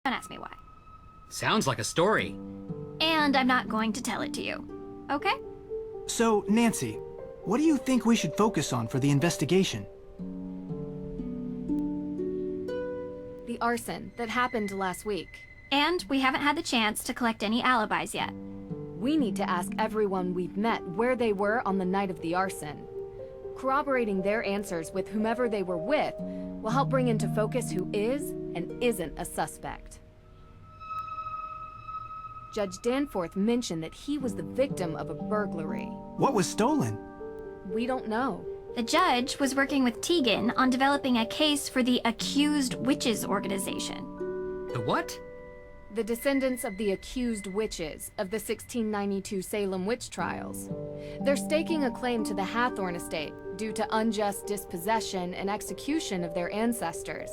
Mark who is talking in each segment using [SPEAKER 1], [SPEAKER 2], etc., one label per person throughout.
[SPEAKER 1] Don't ask me why.
[SPEAKER 2] Sounds like a story.
[SPEAKER 1] And I'm not going to tell it to you. Okay?
[SPEAKER 3] So, Nancy, what do you think we should focus on for the investigation?
[SPEAKER 4] The arson that happened last week.
[SPEAKER 1] And we haven't had the chance to collect any alibis yet.
[SPEAKER 4] We need to ask everyone we've met where they were on the night of the arson. Corroborating their answers with whomever they were with will help bring into focus who is and isn't a suspect. Judge Danforth mentioned that he was the victim of a burglary.
[SPEAKER 3] What was stolen?
[SPEAKER 4] We don't know.
[SPEAKER 1] The judge was working with Tegan on developing a case for the Accused Witches organization.
[SPEAKER 2] The what?
[SPEAKER 4] The descendants of the accused witches of the 1692 Salem witch trials. They're staking a claim to the Hathorne estate due to unjust dispossession and execution of their ancestors.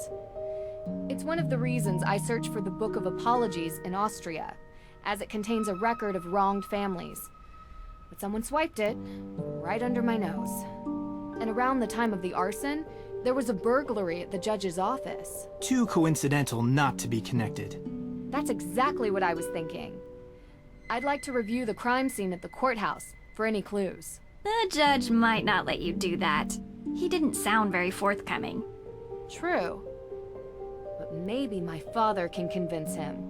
[SPEAKER 4] It's one of the reasons I searched for the Book of Apologies in Austria, as it contains a record of wronged families. But someone swiped it right under my nose. And around the time of the arson, there was a burglary at the judge's office.
[SPEAKER 3] Too coincidental not to be connected.
[SPEAKER 4] That's exactly what I was thinking. I'd like to review the crime scene at the courthouse for any clues.
[SPEAKER 1] The judge might not let you do that. He didn't sound very forthcoming.
[SPEAKER 4] True. But maybe my father can convince him.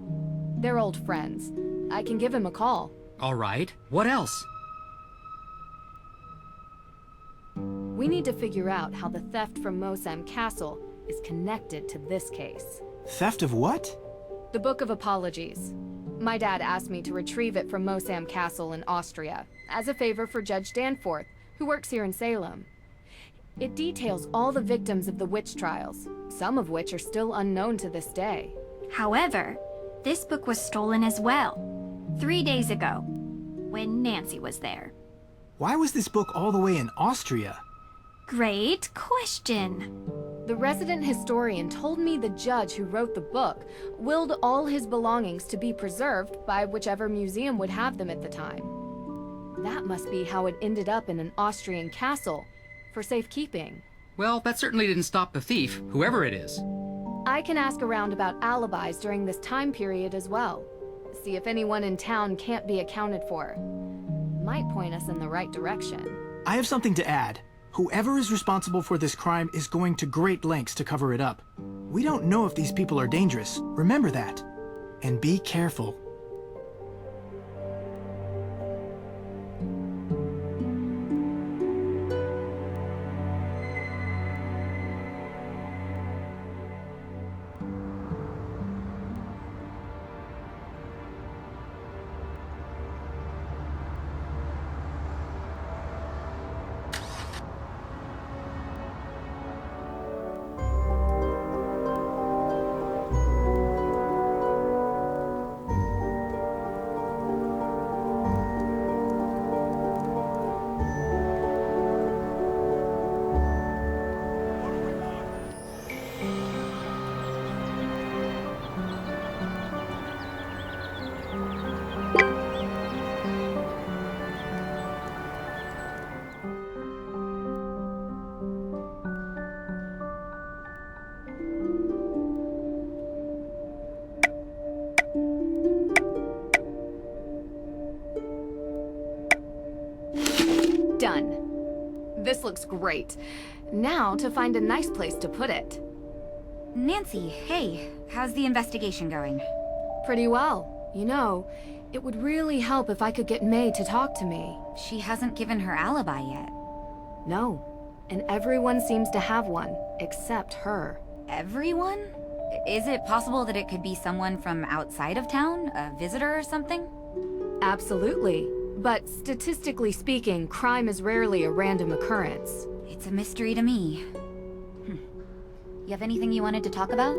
[SPEAKER 4] They're old friends. I can give him a call.
[SPEAKER 2] All right. What else?
[SPEAKER 4] We need to figure out how the theft from Mosam Castle is connected to this case.
[SPEAKER 3] Theft of what?
[SPEAKER 4] The Book of Apologies. My dad asked me to retrieve it from Mosam Castle in Austria, as a favor for Judge Danforth, who works here in Salem. It details all the victims of the witch trials, some of which are still unknown to this day.
[SPEAKER 1] However, this book was stolen as well, 3 days ago, when Nancy was there.
[SPEAKER 3] Why was this book all the way in Austria?
[SPEAKER 1] Great question.
[SPEAKER 4] The resident historian told me the judge who wrote the book willed all his belongings to be preserved by whichever museum would have them at the time. That must be how it ended up in an Austrian castle, for safekeeping.
[SPEAKER 2] Well, that certainly didn't stop the thief, whoever it is.
[SPEAKER 4] I can ask around about alibis during this time period as well. See if anyone in town can't be accounted for. Might point us in the right direction.
[SPEAKER 3] I have something to add. Whoever is responsible for this crime is going to great lengths to cover it up. We don't know if these people are dangerous. Remember that. And be careful.
[SPEAKER 4] Done. This looks great. Now to find a nice place to put it.
[SPEAKER 5] Nancy, hey, how's the investigation going?
[SPEAKER 4] Pretty well. You know, it would really help if I could get May to talk to me.
[SPEAKER 5] She hasn't given her alibi yet.
[SPEAKER 4] No. And everyone seems to have one, except her.
[SPEAKER 5] Everyone? Is it possible that it could be someone from outside of town? A visitor or something?
[SPEAKER 4] Absolutely. But statistically speaking, crime is rarely a random occurrence.
[SPEAKER 5] It's a mystery to me. You have anything you wanted to talk about?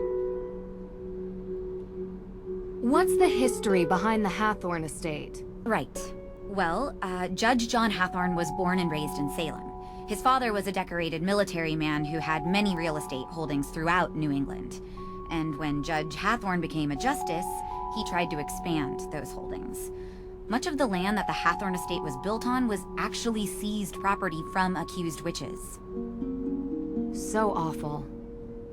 [SPEAKER 4] What's the history behind the Hathorne estate?
[SPEAKER 5] Right. Well, Judge John Hathorne was born and raised in Salem. His father was a decorated military man who had many real estate holdings throughout New England. And when Judge Hathorne became a justice, he tried to expand those holdings. Much of the land that the Hathorne estate was built on was actually seized property from accused witches.
[SPEAKER 4] So awful.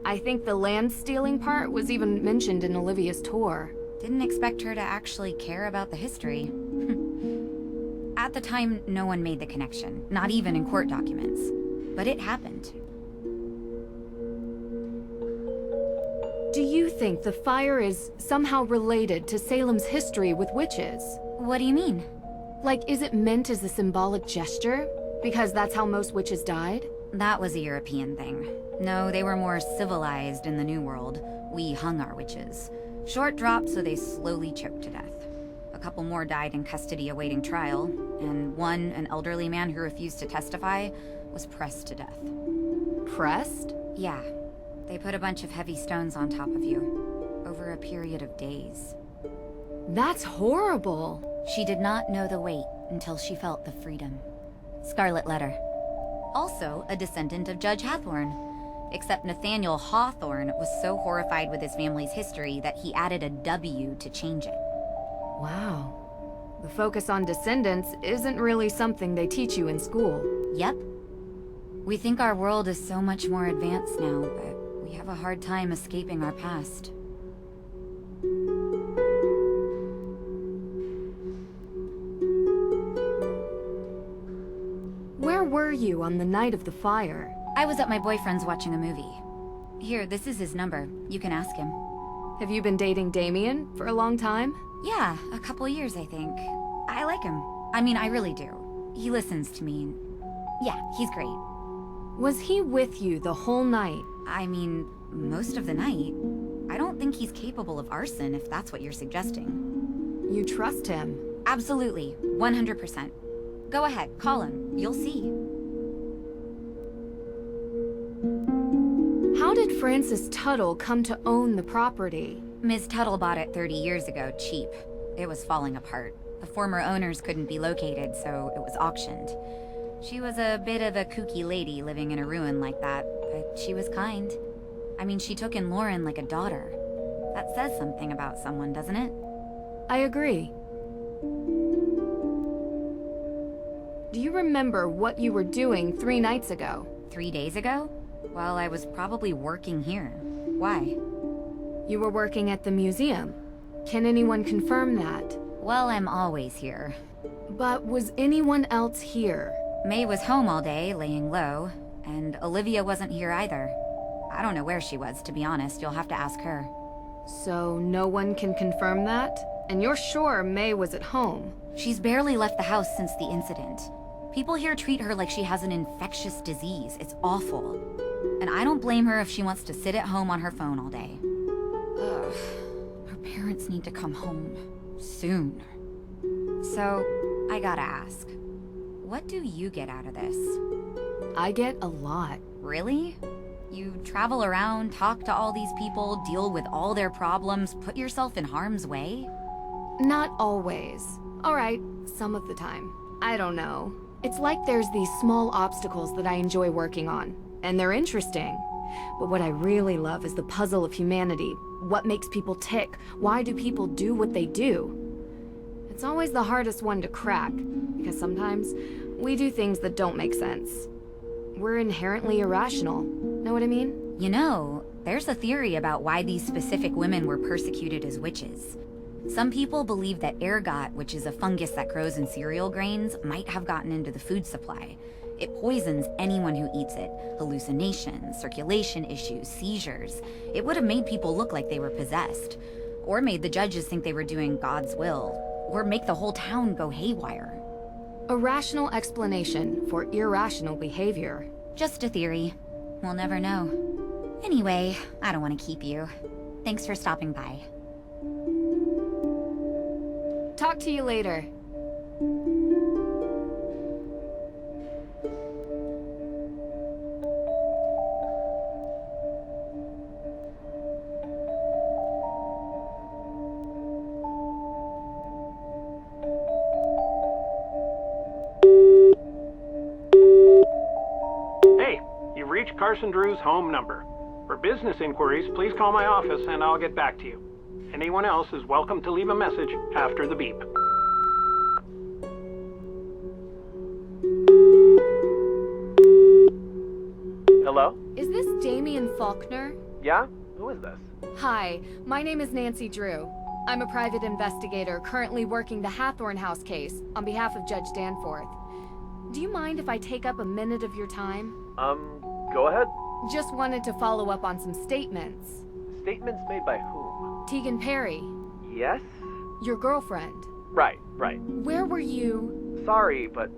[SPEAKER 4] I think the land stealing part was even mentioned in Olivia's tour.
[SPEAKER 5] Didn't expect her to actually care about the history. At the time, no one made the connection, not even in court documents. But it happened.
[SPEAKER 4] Do you think the fire is somehow related to Salem's history with witches?
[SPEAKER 5] What do you mean?
[SPEAKER 4] Like, is it meant as a symbolic gesture? Because that's how most witches died?
[SPEAKER 5] That was a European thing. No, they were more civilized in the New World. We hung our witches. Short drop so they slowly choked to death. A couple more died in custody awaiting trial, and one, an elderly man who refused to testify, was pressed to death.
[SPEAKER 4] Pressed?
[SPEAKER 5] Yeah. They put a bunch of heavy stones on top of you, over a period of days.
[SPEAKER 4] That's horrible.
[SPEAKER 5] She did not know the weight until she felt the freedom. Scarlet Letter. Also a descendant of Judge Hathorne. Except Nathaniel Hawthorne was so horrified with his family's history that he added a W to change it.
[SPEAKER 4] Wow. The focus on descendants isn't really something they teach you in school.
[SPEAKER 5] Yep. We think our world is so much more advanced now, but we have a hard time escaping our past.
[SPEAKER 4] Where were you on the night of the fire?
[SPEAKER 5] I was at my boyfriend's watching a movie. Here, this is his number. You can ask him.
[SPEAKER 4] Have you been dating Damien for a long time?
[SPEAKER 5] Yeah, a couple years, I think. I like him. I mean, I really do. He listens to me. Yeah, he's great.
[SPEAKER 4] Was he with you the whole night?
[SPEAKER 5] I mean, most of the night. I don't think he's capable of arson, if that's what you're suggesting.
[SPEAKER 4] You trust him?
[SPEAKER 5] Absolutely, 100%. Go ahead, call him. You'll see.
[SPEAKER 4] How did Francis Tuttle come to own the property?
[SPEAKER 5] Ms. Tuttle bought it 30 years ago, cheap. It was falling apart. The former owners couldn't be located, so it was auctioned. She was a bit of a kooky lady living in a ruin like that, but she was kind. I mean, she took in Lauren like a daughter. That says something about someone, doesn't it?
[SPEAKER 4] I agree. Do you remember what you were doing 3 nights ago?
[SPEAKER 5] 3 days ago? Well, I was probably working here. Why?
[SPEAKER 4] You were working at the museum. Can anyone confirm that?
[SPEAKER 5] Well, I'm always here.
[SPEAKER 4] But was anyone else here?
[SPEAKER 5] May was home all day, laying low, and Olivia wasn't here either. I don't know where she was, to be honest. You'll have to ask her.
[SPEAKER 4] So no one can confirm that? And you're sure May was at home?
[SPEAKER 5] She's barely left the house since the incident. People here treat her like she has an infectious disease. It's awful. And I don't blame her if she wants to sit at home on her phone all day. Ugh. Her parents need to come home. Soon. So, I gotta ask. What do you get out of this?
[SPEAKER 4] I get a lot.
[SPEAKER 5] Really? You travel around, talk to all these people, deal with all their problems, put yourself in harm's way?
[SPEAKER 4] Not always. Alright, some of the time. I don't know. It's like there's these small obstacles that I enjoy working on, and they're interesting. But what I really love is the puzzle of humanity. What makes people tick? Why do people do what they do? It's always the hardest one to crack, because sometimes we do things that don't make sense. We're inherently irrational. Know what I mean?
[SPEAKER 5] You know, there's a theory about why these specific women were persecuted as witches. Some people believe that ergot, which is a fungus that grows in cereal grains, might have gotten into the food supply. It poisons anyone who eats it. Hallucinations, circulation issues, seizures. It would have made people look like they were possessed. Or made the judges think they were doing God's will. Or make the whole town go haywire.
[SPEAKER 4] A rational explanation for irrational behavior.
[SPEAKER 5] Just a theory. We'll never know. Anyway, I don't want to keep you. Thanks for stopping by.
[SPEAKER 4] Talk to you later.
[SPEAKER 6] Hey, you've reached Carson Drew's home number. For business inquiries, please call my office and I'll get back to you. Anyone else is welcome to leave a message after the beep. Hello?
[SPEAKER 4] Is this Damien Faulkner?
[SPEAKER 7] Yeah? Who is this?
[SPEAKER 4] Hi, my name is Nancy Drew. I'm a private investigator currently working the Hathorn House case on behalf of Judge Danforth. Do you mind if I take up a minute of your time?
[SPEAKER 7] Go ahead.
[SPEAKER 4] Just wanted to follow up on some statements.
[SPEAKER 7] Statements made by whom?
[SPEAKER 4] Tegan Perry,
[SPEAKER 7] Yes?
[SPEAKER 4] your girlfriend.
[SPEAKER 7] Right.
[SPEAKER 4] Where were you?
[SPEAKER 7] Sorry, but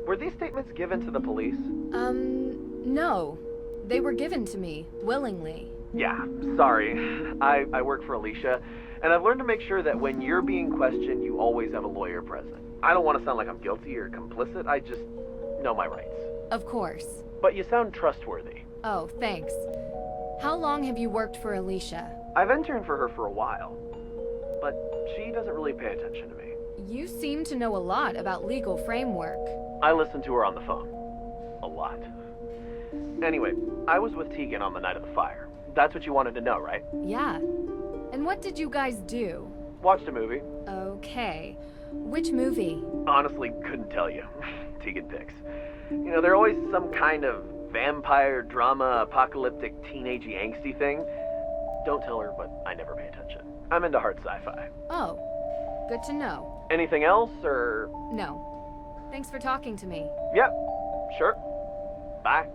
[SPEAKER 7] were these statements given to the police?
[SPEAKER 4] No. They were given to me, willingly.
[SPEAKER 7] Yeah, sorry. I work for Alicia, and I've learned to make sure that when you're being questioned, you always have a lawyer present. I don't want to sound like I'm guilty or complicit, I just know my rights.
[SPEAKER 4] Of course.
[SPEAKER 7] But you sound trustworthy.
[SPEAKER 4] Oh, thanks. How long have you worked for Alicia?
[SPEAKER 7] I've interned for her for a while, but she doesn't really pay attention to me.
[SPEAKER 4] You seem to know a lot about legal framework.
[SPEAKER 7] I listen to her on the phone. A lot. Anyway, I was with Tegan on the night of the fire. That's what you wanted to know, right?
[SPEAKER 4] Yeah. And what did you guys do?
[SPEAKER 7] Watched a movie.
[SPEAKER 4] Okay. Which movie?
[SPEAKER 7] Honestly, couldn't tell you. Tegan picks. You know, they're always some kind of vampire, drama, apocalyptic, teenagey, angsty thing. Don't tell her, but I never pay attention. I'm into hard sci-fi.
[SPEAKER 4] Oh, good to know.
[SPEAKER 7] Anything else, or...?
[SPEAKER 4] No. Thanks for talking to me.
[SPEAKER 7] Yep, sure. Bye.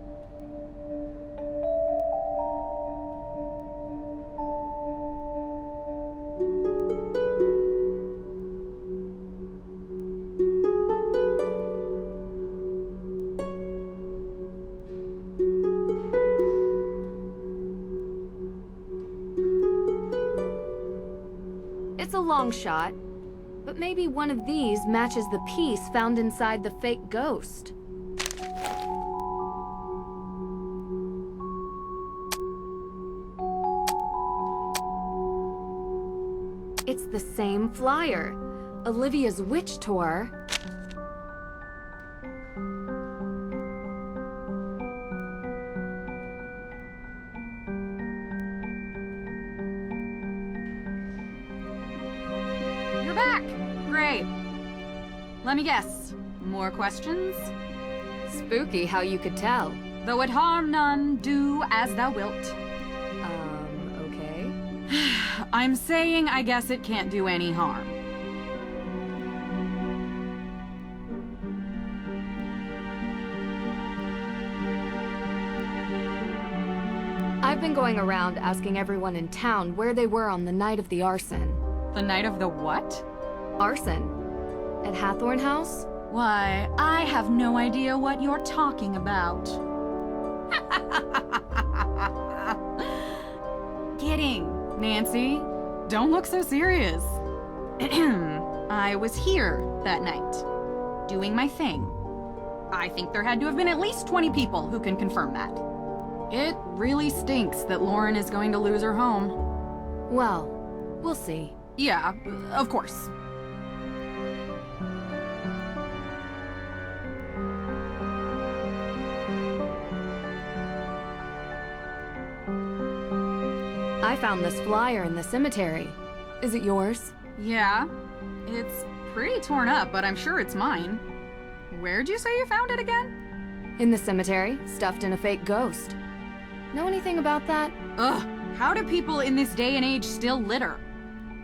[SPEAKER 4] It's a long shot, but maybe one of these matches the piece found inside the fake ghost. It's the same flyer. Olivia's witch tour.
[SPEAKER 8] You're back! Great. Let me guess. More questions?
[SPEAKER 4] Spooky how you could tell.
[SPEAKER 8] Though it harm none, do as thou wilt.
[SPEAKER 4] Okay.
[SPEAKER 8] I'm saying I guess it can't do any harm.
[SPEAKER 4] I've been going around asking everyone in town where they were on the night of the arson.
[SPEAKER 8] The night of the what?
[SPEAKER 4] Arson? At Hathorn House?
[SPEAKER 8] Why, I have no idea what you're talking about. Kidding, Nancy. Don't look so serious. I was here that night, doing my thing. I think there had to have been at least 20 people who can confirm that. It really stinks that Lauren is going to lose her home.
[SPEAKER 4] Well, we'll see.
[SPEAKER 8] Yeah, of course.
[SPEAKER 4] I found this flyer in the cemetery. Is it yours?
[SPEAKER 8] Yeah, it's pretty torn up, but I'm sure it's mine. Where'd you say you found it again?
[SPEAKER 4] In the cemetery, stuffed in a fake ghost. Know anything about that?
[SPEAKER 8] Ugh, how do people in this day and age still litter?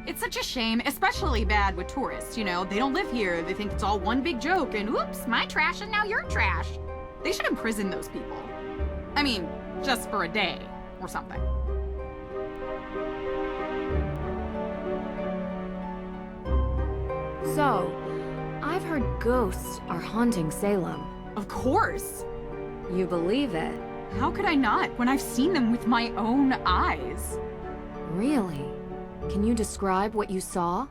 [SPEAKER 8] It's such a shame, especially bad with tourists, you know? They don't live here, they think it's all one big joke, and oops, my trash and now your trash. They should imprison those people. I mean, just for a day, or something.
[SPEAKER 4] So, I've heard ghosts are haunting Salem.
[SPEAKER 8] Of course!
[SPEAKER 4] You believe it?
[SPEAKER 8] How could I not, when I've seen them with my own eyes?
[SPEAKER 4] Really? Can you describe what you saw?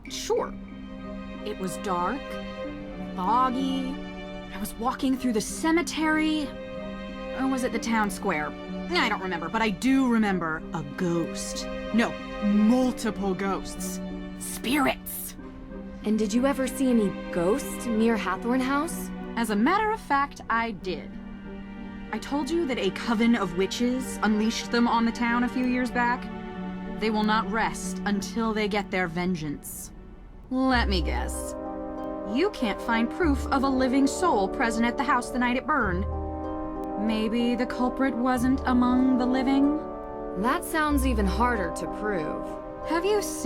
[SPEAKER 8] Sure. It was dark, foggy. I was walking through the cemetery. Or was it the town square? I don't remember, but I do remember a ghost. No, multiple ghosts. Spirits.
[SPEAKER 4] And did you ever see any ghosts near Hathorn House?
[SPEAKER 8] As a matter of fact, I did. I told you that a coven of witches unleashed them on the town a few years back. They will not rest until they get their vengeance. Let me guess. You can't find proof of a living soul present at the house the night it burned. Maybe the culprit wasn't among the living?
[SPEAKER 4] That sounds even harder to prove.
[SPEAKER 8] Have you seen